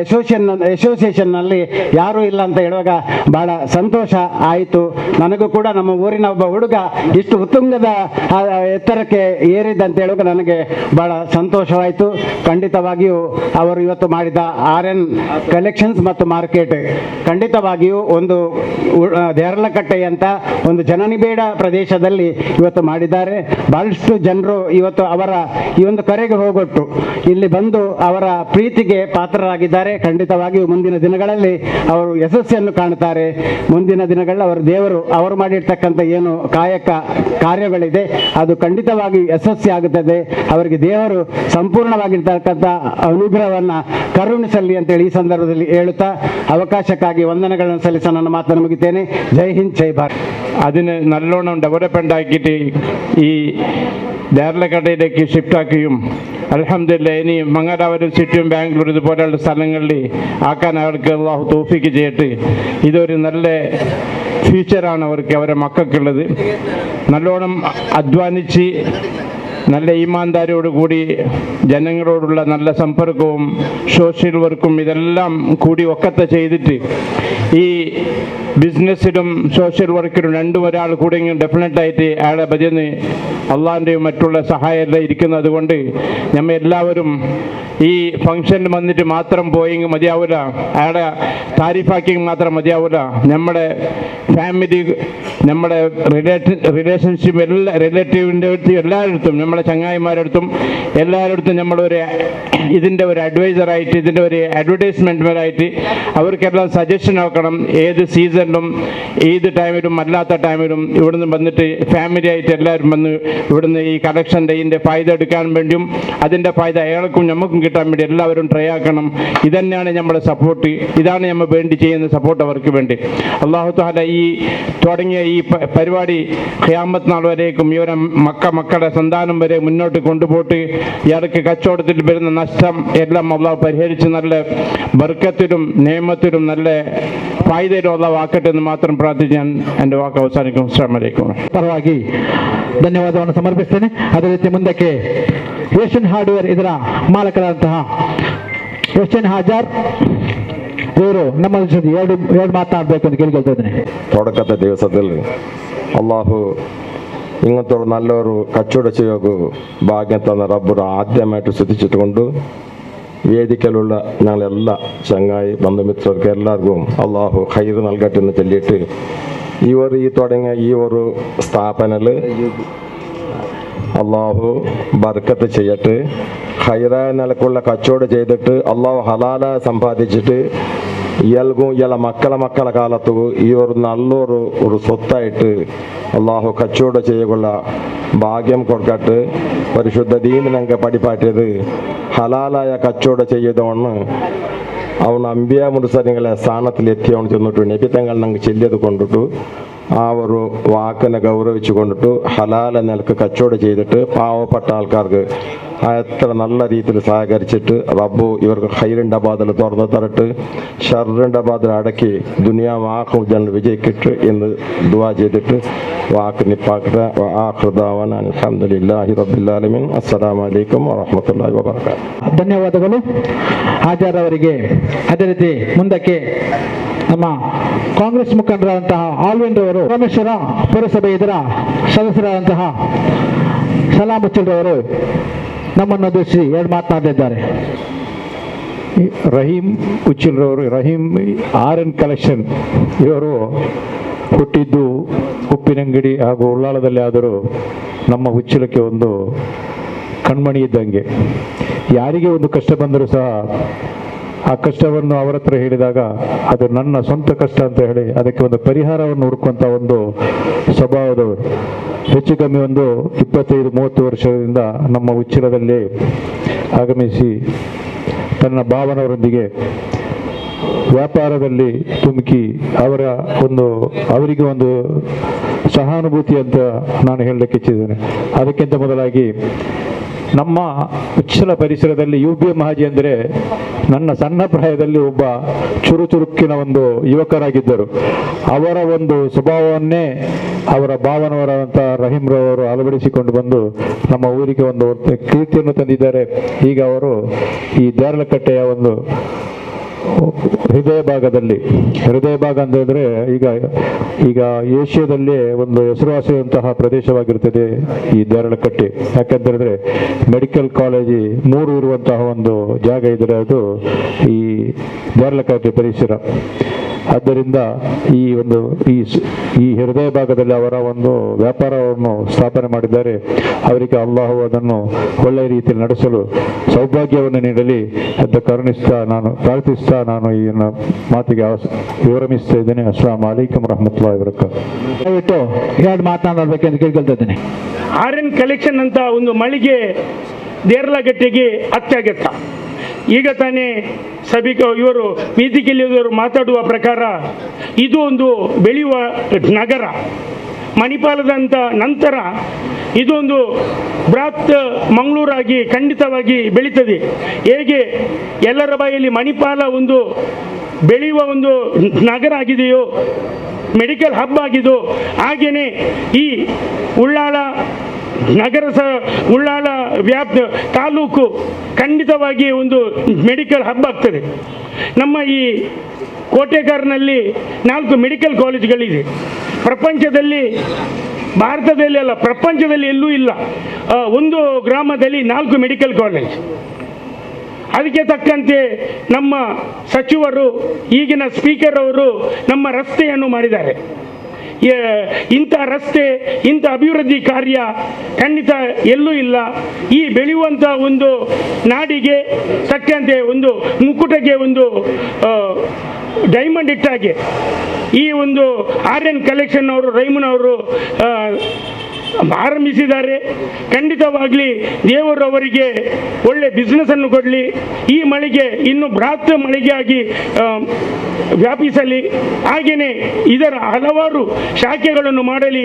[SPEAKER 6] ಅಸೋಸಿಯೇಷನ್ನಲ್ಲಿ ಯಾರೂ ಇಲ್ಲ ಅಂತ ಹೇಳುವಾಗ ಬಹಳ ಸಂತೋಷ ಆಯಿತು. ನನಗೂ ಕೂಡ ನಮ್ಮ ಊರಿನ ಒಬ್ಬ ಹುಡುಗ ಇಷ್ಟು ಉತ್ತುಂಗದ ಎತ್ತರಕ್ಕೆ ಏರಿದ್ದಂತ ಹೇಳುವಾಗ ನನಗೆ ಬಹಳ ಸಂತೋಷವಾಯಿತು. ಖಂಡಿತವಾಗಿಯೂ ಅವರು ಇವತ್ತು ಮಾಡಿದ RN ಕಲೆಕ್ಷನ್ಸ್ ಮತ್ತು ಮಾರ್ಕೆಟ್ ಖಂಡಿತವಾಗಿಯೂ ಒಂದು ದೇರಳಕಟ್ಟೆ ಅಂತ ಒಂದು ಜನನಿಬೇಡ ಪ್ರದೇಶದಲ್ಲಿ ಇವತ್ತು ಮಾಡಿದ್ದಾರೆ. ಬಹಳಷ್ಟು ಜನರು ಇವತ್ತು ಅವರ ಈ ಒಂದು ಕರೆಗೆ ಹೋಗೊಟ್ಟು ಇಲ್ಲಿ ಬಂದು ಅವರ ಪ್ರೀತಿಗೆ ಪಾತ್ರರಾಗಿದ್ದಾರೆ. ಖಂಡಿತವಾಗಿಯೂ ಮುಂದಿನ ದಿನಗಳಲ್ಲಿ ಅವರು ಯಶಸ್ಸನ್ನು ಕಾಣುತ್ತಾರೆ. ಮುಂದಿನ ದಿನಗಳಲ್ಲಿ ಅವರು ದೇವರು ಅವರು ಮಾಡಿರ್ತಕ್ಕಂಥ ಏನು ಕಾಯಕ ಕಾರ್ಯಗಳಿದೆ ಅದು ಖಂಡಿತವಾಗಿಯೂ ಯಶಸ್ವಿ ಆಗುತ್ತದೆ. ಅವರಿಗೆ ದೇವರು ಸಂಪೂರ್ಣವಾಗಿರ್ತಕ್ಕಂಥ ಅನುಗ್ರಹವನ್ನು ಕರುಣಿಸಲಿ ಅಂತೇಳಿ ಈ ಸಂದರ್ಭದಲ್ಲಿ ಹೇಳುತ್ತಾ അവകാശಕ್ಕಾಗಿ ವಂದನೆಗಳನ್ನು ಸಲ್ಲಿಸ ನನ್ನ ಮಾತನ್ನು മുಗಿತೇನೆ. ജയ് ഹിന്ദ് ജയ് ഭാരത്.
[SPEAKER 7] അതിന് നല്ലോണം ഡെവലപ്മെൻ്റ് ആക്കിയിട്ട് ഈ ദേർലക്കടയിലേക്ക് ഷിഫ്റ്റ് ആക്കുകയും അൽഹംദുലില്ലാ ഇനി മംഗലാപുരം സിറ്റിയും ബാംഗ്ലൂർ ഇതുപോലെയുള്ള സ്ഥലങ്ങളിൽ ആക്കാൻ അവർക്ക് അല്ലാഹു തൗഫീക്ക് ചെയ്യട്ടെ. ഇതൊരു നല്ല ഫ്യൂച്ചറാണ് അവർക്ക് അവരുടെ മക്കൾക്കുള്ളത്. നല്ലോണം അധ്വാനിച്ച് നല്ല ഈമാൻദാരിയോടുകൂടി ജനങ്ങളോടുള്ള നല്ല സമ്പർക്കവും സോഷ്യൽ വർക്കും ഇതെല്ലാം കൂടി ഒക്കത്തെ ചെയ്തിട്ട് ഈ ബിസിനസ്സിലും സോഷ്യൽ വർക്കിലും രണ്ടും ഒരാൾ കൂടെങ്കിലും ഡെഫിനറ്റായിട്ട് അയാളെ ഭജന് അള്ളാഹിൻ്റെയും മറ്റുള്ള സഹായമെല്ലാം ഇരിക്കുന്നത് കൊണ്ട് നമ്മൾ എല്ലാവരും ഈ ഫംഗ്ഷനിൽ വന്നിട്ട് മാത്രം പോയെങ്കിൽ മതിയാവില്ല, അയാളെ താരിഫാക്കിയെങ്കിൽ മാത്രം മതിയാവില്ല. നമ്മുടെ ഫാമിലി, നമ്മുടെ റിലേഷൻഷിപ്പ് റിലേറ്റീവിൻ്റെ അടുത്തും എല്ലാവരുടെ നമ്മളെ ചങ്ങായിമാരടുത്തും എല്ലാവരുടെ നമ്മളൊരു ഇതിൻ്റെ ഒരു അഡ്വൈസറായിട്ട് ഇതിൻ്റെ ഒരു അഡ്വർടൈസ്മെൻറ്റ്മാരായിട്ട് അവർക്കെല്ലാം സജഷൻ ആക്കണം. ഏത് സീസണിലും ഏത് ടൈമിലും അല്ലാത്ത ടൈമിലും ഇവിടുന്ന് വന്നിട്ട് ഫാമിലി ആയിട്ട് എല്ലാവരും വന്ന് ഇവിടുന്ന് ഈ കളക്ഷൻ്റെ ഇതിൻ്റെ ഫായ്ദ എടുക്കാൻ വേണ്ടിയും അതിൻ്റെ ഫായ്ദ അയാൾക്കും നമുക്കും കിട്ടാൻ വേണ്ടി എല്ലാവരും ട്രൈ ആക്കണം. ഇതന്നെയാണ് നമ്മുടെ സപ്പോർട്ട്, ഇതാണ് നമ്മൾ വേണ്ടി ചെയ്യുന്ന സപ്പോർട്ട് അവർക്ക് വേണ്ടി. അല്ലാഹു തആല ഈ തുടങ്ങിയ ഈ പരിപാടി ഖിയാമത്ത് നാൾ വരേക്കും ഇവരെ മക്കളുടെ സന്താനം വരെ മുന്നോട്ട് കൊണ്ടുപോയിട്ട് ഇയാൾക്ക് കച്ചവടത്തിൽ വരുന്ന നഷ്ടം എല്ലാം അല്ലാഹു പരിഹരിച്ച് നല്ല ബർക്കത്തിലും നേമത്തിലും നല്ല ഫായ്ദയിലും അല്ലാഹു ആക്കട്ടെ എന്ന് മാത്രം പ്രാർത്ഥിച്ച് ഞാൻ എൻ്റെ വാക്ക് അവസാനിക്കും. അസ്സലാമു അലൈക്കും.
[SPEAKER 2] ಪರವಾಗಿ ಧನ್ಯವಾದವನ್ನು ಸಮರ್ಪಿಸ್ತೇನೆ. ಅದೇ ರೀತಿ ಮುಂದಕ್ಕೆ ಏಷ್ಯನ್ ಹಾರ್ಡ್ವೇರ್ ಇದರ ಮಾಲಕರಾದಂತಹ ಏಷ್ಯನ್ ಹಾಜಾರ್ ಇವರು ನಮ್ಮ ಜೊತೆ ಎರಡು ಮಾತನಾಡಬೇಕು ಅಂತ ಕೇಳ್ಕೊಳ್ತಾ ಇದ್ದೇನೆ.
[SPEAKER 8] തുടക്കത്തെ ദിവസത്തിൽ അള്ളാഹു ഇങ്ങനത്തെ നല്ലൊരു കച്ചവട ചെയ്യുക ഭാഗ്യം തന്ന റബ്ബർ ആദ്യമായിട്ട് ശ്രദ്ധിച്ചിട്ടുകൊണ്ട് വേദിക്കലുള്ള ഞങ്ങളെല്ലാ ചങ്ങായി ബന്ധുമിത്രർക്ക് എല്ലാവർക്കും അള്ളാഹു ഖൈർ നൽകട്ടെ എന്ന് ചൊല്ലിയിട്ട് ഈ തുടങ്ങിയ ഈ ഒരു സ്ഥാപനത്തിൽ അള്ളാഹു ബർക്കത്ത് ചെയ്യട്ടെ. ഹൈറായ നിലക്കുള്ള കച്ചവടം ചെയ്തിട്ട് അള്ളാഹു ഹലാല സമ്പാദിച്ചിട്ട് ಎಲ್ಗೂ ಎಲ್ಲ മക്കള കാലത്തു ഈ ഒരു നല്ലൊരു ഒരു സ്വത്തായിട്ട് അള്ളാഹു കച്ചവടം ചെയ്യുള്ള ഭാഗ്യം കൊടുക്കട്ട് പരിശുദ്ധ ദീനിനങ്ക പഠിപ്പാറ്റിയത് ഹലാലായ കച്ചവടം ചെയ്തവണ്ണ് ಅವನು ಅಂಬಿಯಾ ಮುರುಸರಿಗಳ സ്ഥാനത്തിൽ എത്തിയവನು ചെന്നിട്ടു നബി തങ്ങൾ ഞങ്ങൾക്ക് ചെല്ലിയത് കൊണ്ടിട്ടു ആ ഒരു വാക്കിനെ ഗൗരവിച്ചുകൊണ്ടിട്ടു ഹലാല നിലക്ക് കച്ചവടം ചെയ്തിട്ട് പാവപ്പെട്ട ആൾക്കാർക്ക് എത്ര നല്ല രീതിയിൽ സഹകരിച്ചിട്ട് റബ്ബു ഇവർക്ക് ഹൈറിൻ്റെ ബാധൽ തുറന്നു തരട്ട് ഷറിൻ്റെ ബാധൽ അടക്കി ദുനിയാവാക്കും ജനൽ വിജയിക്കിട്ട് എന്ന് ദുആ ചെയ്തിട്ട് വാക്ക് നിപ്പാക്കട്ടെ. ആഖിറുദാവാന അൽഹംദുലില്ലാഹി റബ്ബിൽ ആലമീൻ. ಅಸ್ಸಲಾಮು ಅಲೈಕುಂ ವರಹಮತುಲ್ಲಾಹಿ ವಬರಕಾತುಹು.
[SPEAKER 2] ಧನ್ಯವಾದಗಳು ಹಾಜರ್ ಅವರಿಗೆ. ಅದೇ ರೀತಿ ಮುಂದಕ್ಕೆ ನಮ್ಮ ಕಾಂಗ್ರೆಸ್ ಮುಖಂಡರಾದಂತಹ ಆಲ್ವಿನ್ ರವರು, ಸೋಮೇಶ್ವರ ಪುರಸಭೆ ಇದರ ಸದಸ್ಯರಾದಂತಹ ಸಲಾಂ ಉಚ್ಚಿಲ್ರವರು ನಮ್ಮನ್ನು ಉದ್ದೇಶಿಸಿ ಎರಡು ಮಾತನಾಡಲಿದ್ದಾರೆ.
[SPEAKER 7] ರಹೀಂ ಉಚ್ಚಿಲ್ರವರು, ರಹೀಂ RN ಕಲೆಕ್ಷನ್ ಇವರು ಹುಟ್ಟಿದ್ದು ಉಪ್ಪಿನಂಗಡಿ ಹಾಗೂ ಉಳ್ಳಾಳದಲ್ಲಿ, ಆದರೂ ನಮ್ಮ ಉಚ್ಚಿಲಕ್ಕೆ ಒಂದು ಕಣ್ಮಣಿ ಇದ್ದಂಗೆ. ಯಾರಿಗೆ ಒಂದು ಕಷ್ಟ ಬಂದರೂ ಸಹ ಆ ಕಷ್ಟವನ್ನು ಅವರ ಹತ್ರ ಹೇಳಿದಾಗ ಅದು ನನ್ನ ಸ್ವಂತ ಕಷ್ಟ ಅಂತ ಹೇಳಿ ಅದಕ್ಕೆ ಒಂದು ಪರಿಹಾರವನ್ನು ಹುಡುಕುವಂಥ ಒಂದು ಸ್ವಭಾವದವರು. ಹೆಚ್ಚು ಕಮ್ಮಿ ಒಂದು 25-30 ವರ್ಷದಿಂದ ನಮ್ಮ ಉಚ್ಚಿಲದಲ್ಲಿ ಆಗಮಿಸಿ ತನ್ನ ಭಾವನವರೊಂದಿಗೆ ವ್ಯಾಪಾರದಲ್ಲಿ ತುಮಕಿ ಅವರಿಗೆ ಒಂದು ಸಹಾನುಭೂತಿ ಅಂತ ನಾನು ಹೇಳಲಿಕ್ಕೆ ಇಚ್ಛಿದ್ದೇನೆ. ಅದಕ್ಕಿಂತ ಮೊದಲಾಗಿ ನಮ್ಮ ಉಚ್ಚಿಲ ಪರಿಸರದಲ್ಲಿ UBM ಹಾಜಿ ಅಂದರೆ ನನ್ನ ಸಣ್ಣ ಪ್ರಾಯದಲ್ಲಿ ಒಬ್ಬ ಚುರುಕಿನ ಒಂದು ಯುವಕರಾಗಿದ್ದರು. ಅವರ ಒಂದು ಸ್ವಭಾವವನ್ನೇ ಅವರ ಭಾವನವರಾದಂಥ ರಹೀಂರವರು ಅಳವಡಿಸಿಕೊಂಡು ಬಂದು ನಮ್ಮ ಊರಿಗೆ ಒಂದು ಕೀರ್ತಿಯನ್ನು ತಂದಿದ್ದಾರೆ. ಈಗ ಅವರು ಈ ದ್ಯಾರಲಕಟ್ಟೆಯ ಒಂದು ಹೃದಯ ಭಾಗ ಅಂತಂದರೆ ಈಗ ಏಷ್ಯಾದಲ್ಲೇ ಒಂದು ಹೆಸರುವಾಸಿಯಾದಂತಹ ಪ್ರದೇಶವಾಗಿರುತ್ತದೆ ಈ ದ್ಯಾರಲಕಟ್ಟೆ. ಯಾಕಂತೇಳಿದ್ರೆ ಮೆಡಿಕಲ್ ಕಾಲೇಜ್ 3 ಇರುವಂತಹ ಒಂದು ಜಾಗ ಇದ್ದರೆ ಅದು ಈ ದ್ಯಾರಲಕಟ್ಟೆ ಪರಿಸರ. ಆದ್ದರಿಂದ ಈ ಹೃದಯ ಭಾಗದಲ್ಲಿ ಅವರ ಒಂದು ವ್ಯಾಪಾರವನ್ನು ಸ್ಥಾಪನೆ ಮಾಡಿದ್ದಾರೆ. ಅವರಿಗೆ ಅಲ್ಲಾಹು ಅದನ್ನು ಒಳ್ಳೆಯ ರೀತಿಯಲ್ಲಿ ನಡೆಸಲು ಸೌಭಾಗ್ಯವನ್ನು ನೀಡಲಿ ಅಂತ ಪ್ರಾರ್ಥಿಸ್ತಾ ನಾನು ಈ ಮಾತಿಗೆ ವಿವರಮಿಸ್ತಾ ಇದ್ದೇನೆ. ಅಸ್ಸಲಾಮು ಅಲೈಕುಂ ವರಹಮತುಲ್ಲಾಹಿ ವಬರಕಾತುಹು.
[SPEAKER 2] ದಯವಿಟ್ಟು ಎರಡು ಮಾತನಾಡಬೇಕೆಂದು ಕೇಳ್ಕೊಳ್ತಾ ಇದ್ದೇನೆ.
[SPEAKER 9] RN ಕಲೆಕ್ಷನ್ ಅಂತ ಒಂದು ಮಳಿಗೆ ದೇರ್ಲಗಟ್ಟೆಗೆ ಅತ್ಯಗತ್ಯ. ಈಗ ತಾನೇ ಇವರು ವೇದಿಕೆಯಲ್ಲಿವರು ಮಾತಾಡುವ ಪ್ರಕಾರ ಇದು ಒಂದು ಬೆಳೆಯುವ ನಗರ. ಮಣಿಪಾಲದಂತ ನಂತರ ಇದೊಂದು ಬೃಹತ್ ಮಂಗಳೂರಾಗಿ ಖಂಡಿತವಾಗಿ ಬೆಳೀತದೆ. ಹೇಗೆ ಎಲ್ಲರ ಬಾಯಲ್ಲಿ ಮಣಿಪಾಲ ಒಂದು ಬೆಳೆಯುವ ಒಂದು ನಗರ ಆಗಿದೆಯೋ, ಮೆಡಿಕಲ್ ಹಬ್ ಆಗಿದೆಯೋ, ಹಾಗೆಯೇ ಈ ಉಳ್ಳಾಳ ಉಳ್ಳಾಳ ತಾಲೂಕು ಖಂಡಿತವಾಗಿ ಒಂದು ಮೆಡಿಕಲ್ ಹಬ್ ಆಗ್ತದೆ. ನಮ್ಮ ಈ ಕೋಟೆಗಾರಿನಲ್ಲಿ 4 ಮೆಡಿಕಲ್ ಕಾಲೇಜುಗಳಿದೆ. ಭಾರತದಲ್ಲಿ ಅಲ್ಲ, ಪ್ರಪಂಚದಲ್ಲಿ ಎಲ್ಲೂ ಇಲ್ಲ. ಒಂದು ಗ್ರಾಮದಲ್ಲಿ 4 ಮೆಡಿಕಲ್ ಕಾಲೇಜ್. ಅದಕ್ಕೆ ತಕ್ಕಂತೆ ನಮ್ಮ ಸಚಿವರು, ಈಗಿನ ಸ್ಪೀಕರ್ ಅವರು ನಮ್ಮ ರಸ್ತೆಯನ್ನು ಮಾಡಿದ್ದಾರೆ. ಇಂಥ ರಸ್ತೆ, ಇಂಥ ಅಭಿವೃದ್ಧಿ ಕಾರ್ಯ ಖಂಡಿತ ಎಲ್ಲೂ ಇಲ್ಲ. ಈ ಬೆಳೆಯುವಂಥ ಒಂದು ನಾಡಿಗೆ ತಕ್ಕಂತೆ ಒಂದು ಮುಕುಟಕ್ಕೆ ಒಂದು ಡೈಮಂಡ್ ಇಟ್ಟಾಗೆ ಈ ಒಂದು RN ಕಲೆಕ್ಷನ್ ಅವರು, ರೈಮನವರು ಆರಂಭಿಸಿದ್ದಾರೆ. ಖಂಡಿತವಾಗಲಿ ದೇವರು ಅವರಿಗೆ ಒಳ್ಳೆ ಬಿಸ್ನೆಸ್ಸನ್ನು ಕೊಡಲಿ. ಈ ಮಳಿಗೆ ಇನ್ನು ಬೃಹತ್ ಮಳಿಗೆಯಾಗಿ ವ್ಯಾಪಿಸಲಿ. ಹಾಗೆಯೇ ಇದರ ಹಲವಾರು ಶಾಖೆಗಳನ್ನು ಮಾಡಲಿ